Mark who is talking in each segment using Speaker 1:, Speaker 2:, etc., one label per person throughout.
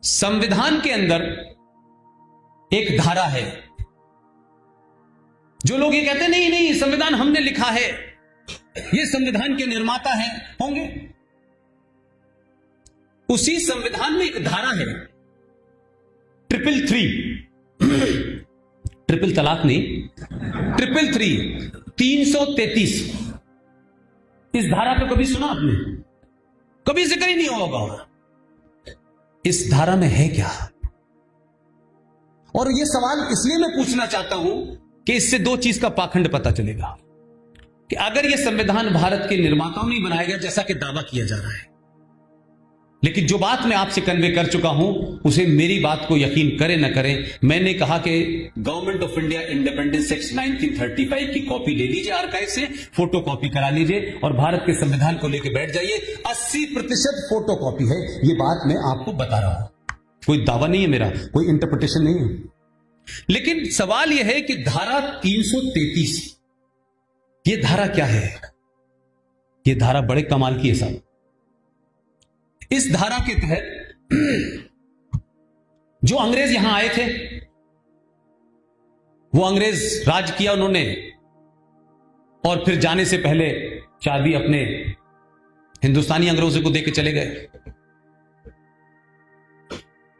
Speaker 1: संविधान के अंदर एक धारा है। जो लोग ये कहते हैं नहीं नहीं संविधान हमने लिखा है, ये संविधान के निर्माता हैं, होंगे। उसी संविधान में एक धारा है 333, ट्रिपल तलाक नहीं, 333। इस धारा को कभी सुना आपने? कभी जिक्र ही नहीं होगा। इस धारा में है क्या? और यह सवाल इसलिए मैं पूछना चाहता हूं कि इससे दो चीज का पाखंड पता चलेगा कि अगर यह संविधान भारत के निर्माताओं ने बनाया गया जैसा कि दावा किया जा रहा है, लेकिन जो बात मैं आपसे कन्वे कर चुका हूं उसे मेरी बात को यकीन करें न करें, मैंने कहा कि government of India independence act 1935 की कॉपी ले लीजिए आर्काइव से, फोटो कॉपी करा लीजिए और भारत के संविधान को लेकर बैठ जाइए। 80% फोटो कॉपी है, यह बात मैं आपको बता रहा हूं। कोई दावा नहीं है मेरा, कोई इंटरप्रिटेशन नहीं है। लेकिन सवाल यह है कि धारा 333 यह धारा क्या है? यह धारा बड़े कमाल की है साहब। इस धारा के तहत जो अंग्रेज यहां आए थे, वो अंग्रेज राज किया उन्होंने और फिर जाने से पहले चाबी अपने हिंदुस्तानी अंग्रेजों को देके चले गए।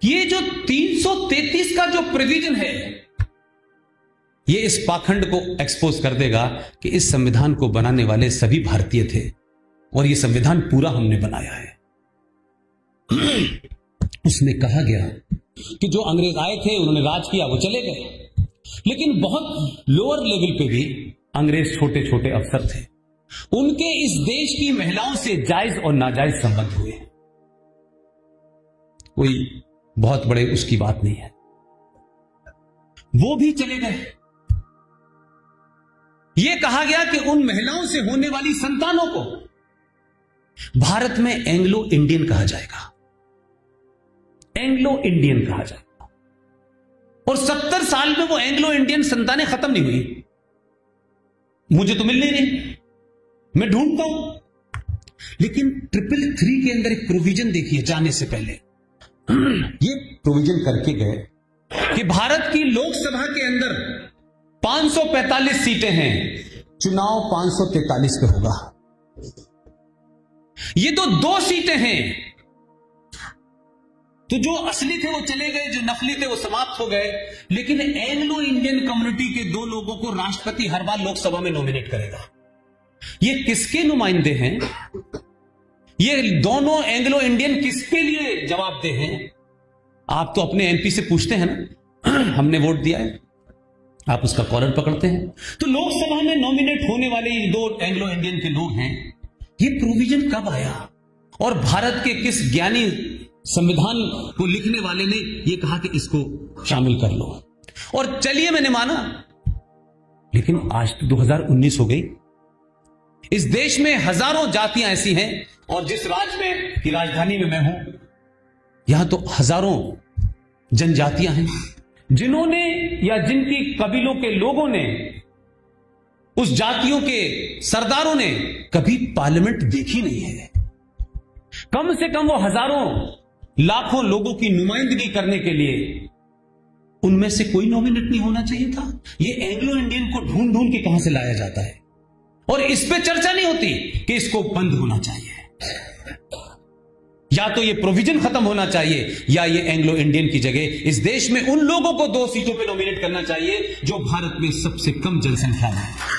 Speaker 1: ये जो 333 का जो प्रोविजन है, ये इस पाखंड को एक्सपोज कर देगा कि इस संविधान को बनाने वाले सभी भारतीय थे और ये संविधान पूरा हमने बनाया है। उसमें कहा गया कि जो अंग्रेज आए थे उन्होंने राज किया, वो चले गए, लेकिन बहुत लोअर लेवल पे भी अंग्रेज छोटे छोटे अफसर थे, उनके इस देश की महिलाओं से जायज और नाजायज संबंध हुए। कोई बहुत बड़े उसकी बात नहीं है, वो भी चले गए। यह कहा गया कि उन महिलाओं से होने वाली संतानों को भारत में एंग्लो इंडियन कहा जाएगा, एंग्लो इंडियन कहा जाएगा। और 70 साल में वो एंग्लो इंडियन संतानें खत्म नहीं हुई। मुझे तो मिल नहीं रही, मैं ढूंढता हूं। लेकिन 333 के अंदर एक प्रोविजन देखिए, जाने से पहले ये प्रोविजन करके गए कि भारत की लोकसभा के अंदर 545 सीटें हैं, चुनाव 543 पे होगा। ये तो 2 सीटें हैं, तो जो असली थे वो चले गए, जो नकली थे वो समाप्त हो गए। लेकिन एंग्लो इंडियन कम्युनिटी के 2 लोगों को राष्ट्रपति हर बार लोकसभा में नॉमिनेट करेगा। ये किसके नुमाइंदे हैं? ये दोनों एंग्लो इंडियन किसके लिए जवाबदेह हैं? आप तो अपने एमपी से पूछते हैं ना, हमने वोट दिया है, आप उसका कॉलर पकड़ते हैं। तो लोकसभा में नॉमिनेट होने वाले ये 2 एंग्लो इंडियन के लोग हैं। ये प्रोविजन कब आया और भारत के किस ज्ञानी संविधान को लिखने वाले ने यह कहा कि इसको शामिल कर लो? और चलिए मैंने माना, लेकिन आज तो 2019 हो गई। इस देश में हजारों जातियां ऐसी हैं, और जिस राज्य में की राजधानी में मैं हूं, यहां तो हजारों जनजातियां हैं जिन्होंने या जिनकी कबीलों के लोगों ने, उस जातियों के सरदारों ने कभी पार्लियामेंट देखी नहीं है। कम से कम वो हजारों लाखों लोगों की नुमाइंदगी करने के लिए उनमें से कोई नॉमिनेट नहीं होना चाहिए था। ये एंग्लो इंडियन को ढूंढ ढूंढ के कहां से लाया जाता है और इस पे चर्चा नहीं होती कि इसको बंद होना चाहिए, या तो ये प्रोविजन खत्म होना चाहिए, या ये एंग्लो इंडियन की जगह इस देश में उन लोगों को 2 सीटों पे नॉमिनेट करना चाहिए जो भारत में सबसे कम जनसंख्या है।